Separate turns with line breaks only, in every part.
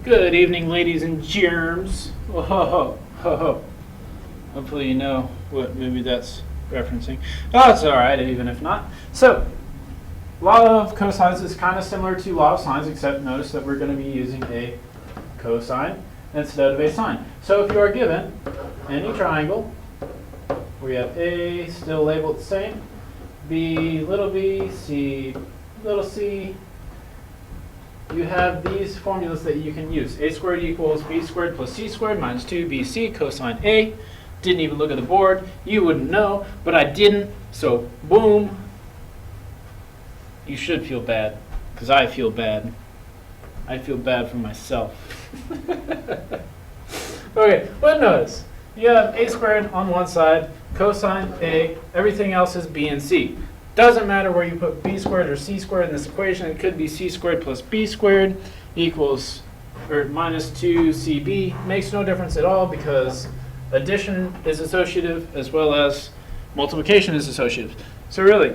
Good evening, ladies and germs. Oh, ho, ho, ho, ho. Hopefully you know what movie that's referencing. Oh, it's all right, even if not. So, law of cosines is kind of similar to law of sines, except notice that we're going to be using a cosine instead of a sine. So if you are given any triangle, we have A still labeled the same, B, little b, C, little c, you have these formulas that you can use. A squared equals b squared plus c squared minus 2bc cosine A. Didn't even look at the board. You wouldn't know, but I didn't. So, boom. You should feel bad, because I feel bad. I feel bad for myself. Okay, but notice, you have a squared on one side, cosine A, everything else is b and c. Doesn't matter where you put b squared or c squared in this equation. It could be c squared plus b squared equals, or minus 2cb. Makes no difference at all because addition is associative as well as multiplication is associative. So really,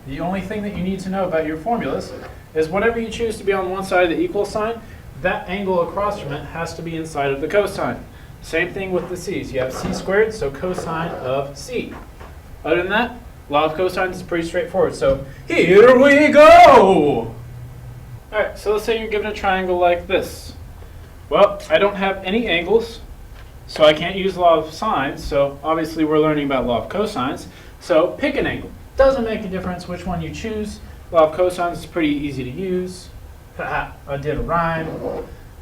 the only thing that you need to know about your formulas is whatever you choose to be on one side of the equal sign, that angle across from it has to be inside of the cosine. Same thing with the c's. You have c squared, so cosine of c. Other than that, law of cosines is pretty straightforward. So here we go! Alright, so let's say you're given a triangle like this. Well, I don't have any angles, so I can't use law of sines. So obviously we're learning about law of cosines. So pick an angle. Doesn't make a difference which one you choose. Law of cosines is pretty easy to use. Haha, I did a rhyme.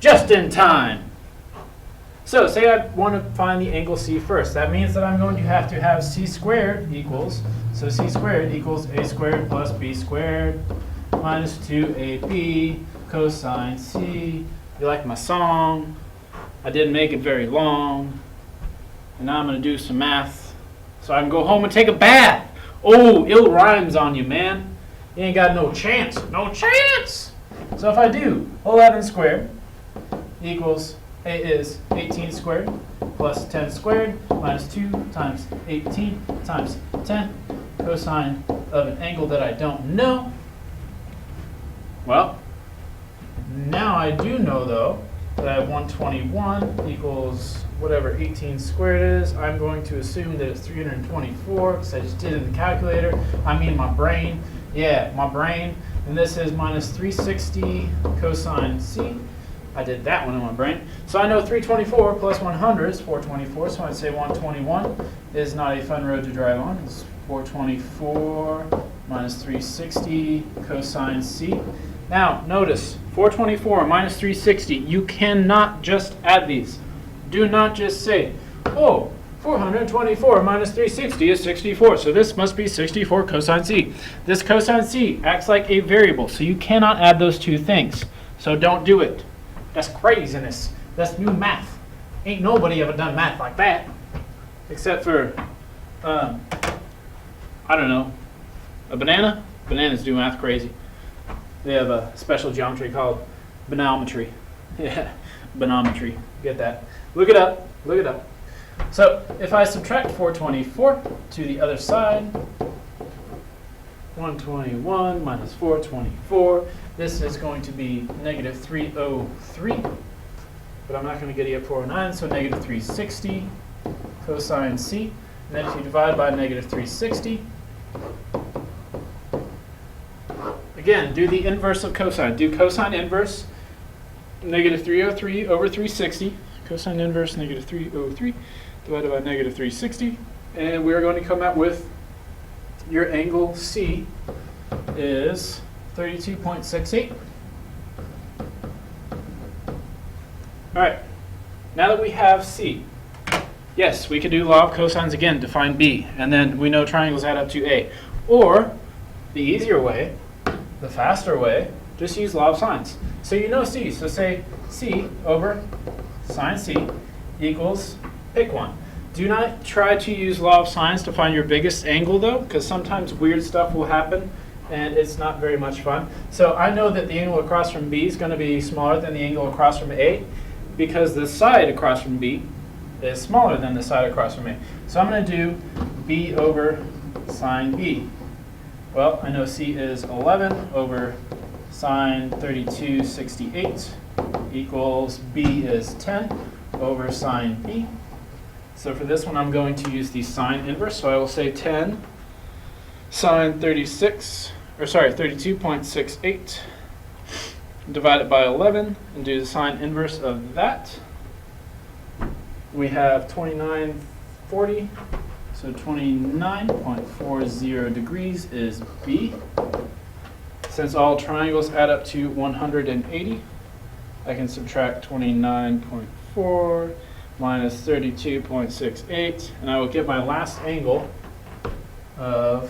Just in time. So say I want to find the angle C first. That means that I'm going to have C squared equals, so C squared equals A squared plus B squared minus 2AB cosine C. You like my song? I didn't make it very long. And now I'm going to do some math so I can go home and take a bath. Oh, ill rhymes on you, man. You ain't got no chance. No chance! So if I do 11 squared equals A is 18 squared plus 10 squared minus 2 times 18 times 10 cosine of an angle that I don't know. Well, now I do know though that I have 121 equals whatever 18 squared is. I'm going to assume that it's 324 because I just did it in the calculator. I mean my brain. Yeah, my brain. And this is minus 360 cosine C. I did that one in my brain. So I know 324 plus 100 is 424, so I'd say 121 is not a fun road to drive on. It's 424 minus 360 cosine C. Now, notice, 424 minus 360, you cannot just add these. Do not just say, oh, 424 minus 360 is 64, so this must be 64 cosine C. This cosine C acts like a variable, so you cannot add those two things. So don't do it. That's craziness. That's new math. Ain't nobody ever done math like that. Except for, I don't know, a banana? Bananas do math crazy. They have a special geometry called banometry. Yeah, banometry. Get that. Look it up. Look it up. So if I subtract 424 to the other side, 121 minus 424, this is going to be negative 303, but I'm not going to get it 409, so negative 360 cosine C. And then if you divide by negative 360, again, do the inverse of cosine. Do cosine inverse negative 303 over 360. Cosine inverse negative 303 divided by negative 360. And we're going to come out with your angle C is 32.68. All right, now that we have C, yes, we can do law of cosines again to find B, and then we know triangles add up to A. Or, the easier way, the faster way, just use law of sines. So you know C, so say C over sine C equals, pick one. Do not try to use law of sines to find your biggest angle though, because sometimes weird stuff will happen and it's not very much fun. So I know that the angle across from B is going to be smaller than the angle across from A because the side across from B is smaller than the side across from A. So I'm going to do B over sine B. Well, I know C is 11 over sine 3268 equals b is 10 over sine b. So for this one, I'm going to use the sine inverse. So I will say 10 sine 32.68 divided by 11 and do the sine inverse of that. We have 2940. So 29.40 degrees is b. Since all triangles add up to 180, I can subtract 29.4 minus 32.68, and I will get my last angle of,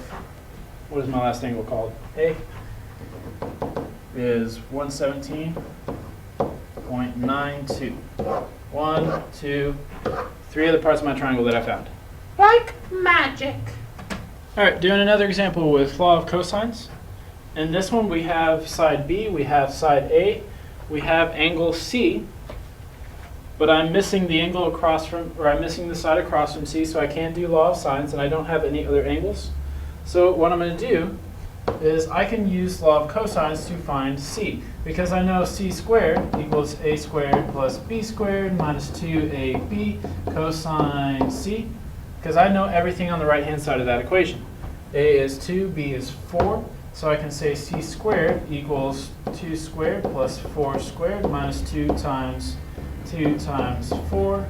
what is my last angle called? A is 117.92. 1, 2, 3 other parts of my triangle that I found.
Like magic.
All right, doing another example with law of cosines. In this one, we have side B, we have side A, we have angle C, but I'm missing the angle across from, or I'm missing the side across from C, so I can't do law of sines, and I don't have any other angles. So what I'm going to do is I can use law of cosines to find C, because I know C squared equals A squared plus B squared minus 2AB cosine C, because I know everything on the right-hand side of that equation. A is 2, B is 4, so I can say C squared equals 2 squared plus 4 squared minus 2 times 4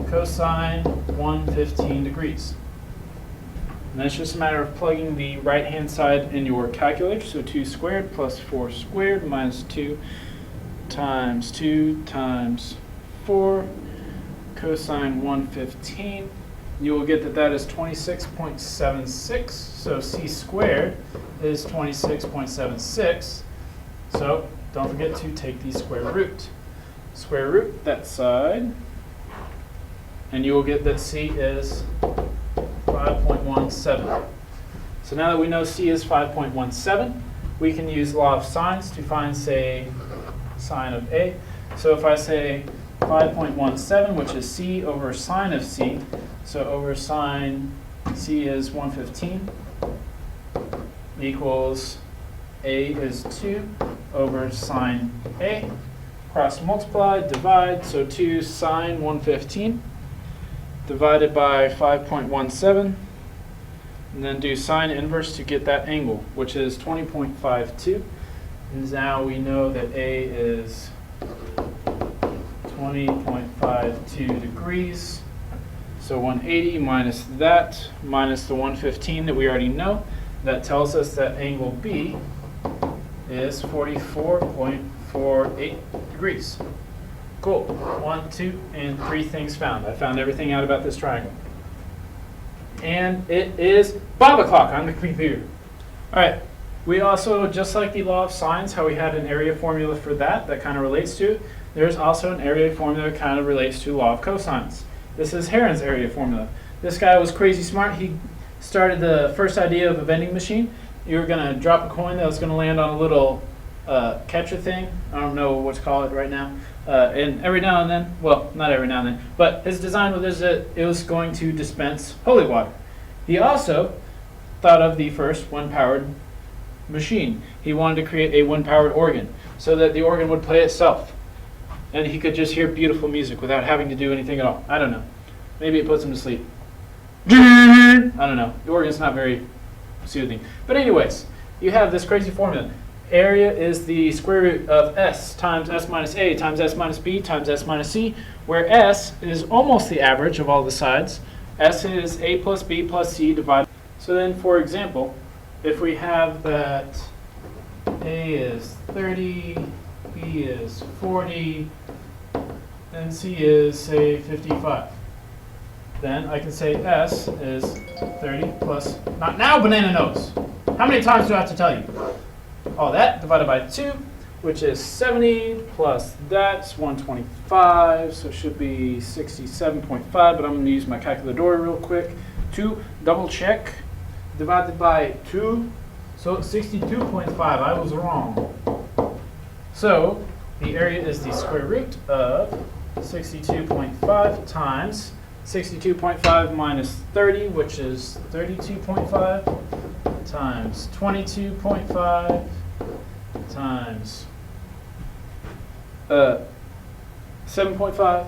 cosine 115 degrees. And then it's just a matter of plugging the right-hand side in your calculator. So 2 squared plus 4 squared minus 2 times 4 cosine 115. You will get that that is 26.76. So C squared is 26.76. So don't forget to take the square root. Square root that side. And you will get that C is 5.17. So now that we know C is 5.17, we can use law of sines to find, say, sine of A. So if I say 5.17, which is C over sine of C, so over sine C is 115 equals A is 2 over sine A. Cross multiply, divide, so 2 sine 115 divided by 5.17, and then do sine inverse to get that angle, which is 20.52. And now we know that A is 20.52 degrees. So 180 minus that, minus the 115 that we already know, that tells us that angle B is 44.48 degrees. Cool. 1, 2, and 3 things found. I found everything out about this triangle. And it is 5 o'clock on the computer. All right. We also, just like the law of sines, how we had an area formula for that kind of relates to, there's also an area formula that kind of relates to law of cosines. This is Heron's area formula. This guy was crazy smart. He started the first idea of a vending machine. You were going to drop a coin that was going to land on a little catcher thing. I don't know what to call it right now. And every now and then, well, not every now and then, but his design was that it was going to dispense holy water. He also thought of the first wind-powered machine. He wanted to create a wind-powered organ so that the organ would play itself. And he could just hear beautiful music without having to do anything at all. I don't know. Maybe it puts him to sleep. I don't know. The organ's not very soothing. But anyways, you have this crazy formula. Area is the square root of S times S minus A times S minus B times S minus C, where S is almost the average of all the sides. S is A plus B plus C divided. So then, for example, if we have that A is 30, B is 40, and C is, say, 55. Then I can say S is 30 plus, not now, banana nose. How many times do I have to tell you? All that divided by 2, which is 70, plus that's 125, so it should be 67.5, but I'm going to use my calculator real quick to double check. Divided by 2, so 62.5. I was wrong. So the area is the square root of 62.5 times 62.5 minus 30, which is 32.5, times 22.5, times 7.5.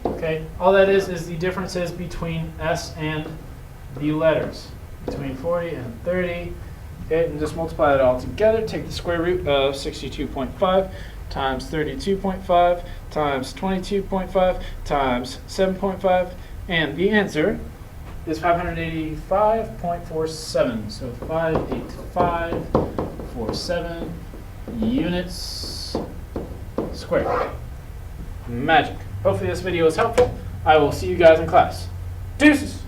Okay, all that is the differences between S and the letters, between 40 and 30. Okay, and just multiply that all together. Take the square root of 62.5 times 32.5 times 22.5 times 7.5, and the answer is 585.47. So 585.47 units squared. Magic. Hopefully this video was helpful. I will see you guys in class. Deuces!